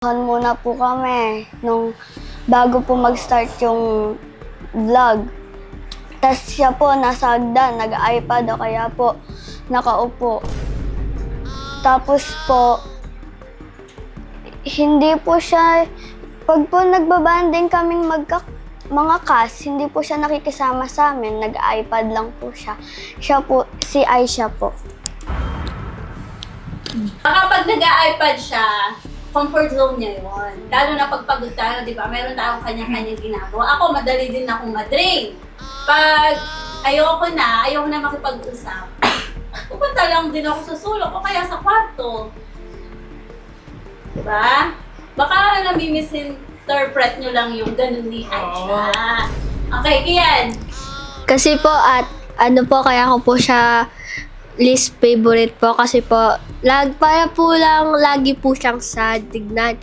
Muna po kami nung bago po mag-start yung vlog. Tapos siya po nasa hagdan, nag-iPad o kaya po nakaupo. Tapos po, hindi po siya, pag po nagbabanding kaming mga cast, hindi po siya nakikisama sa amin, nag-iPad lang po siya. Siya po, si Aisha po. Kapag nag-iPad siya, comfort zone niya yun. Lalo na pag pagod tayo, di ba? Meron tayong kanya-kanyang ginagawa. Ako, madali din akong madrain. Pag ayoko na makipag-usap, pupunta lang din ako sa sulok o kaya sa kwarto. Di ba? Baka nami-misinterpret nyo lang yung ganun ni Aisha. Okay, Kian. Kasi po ano po kaya ko po siya least favorite po kasi po lagi po siyang sad tignan.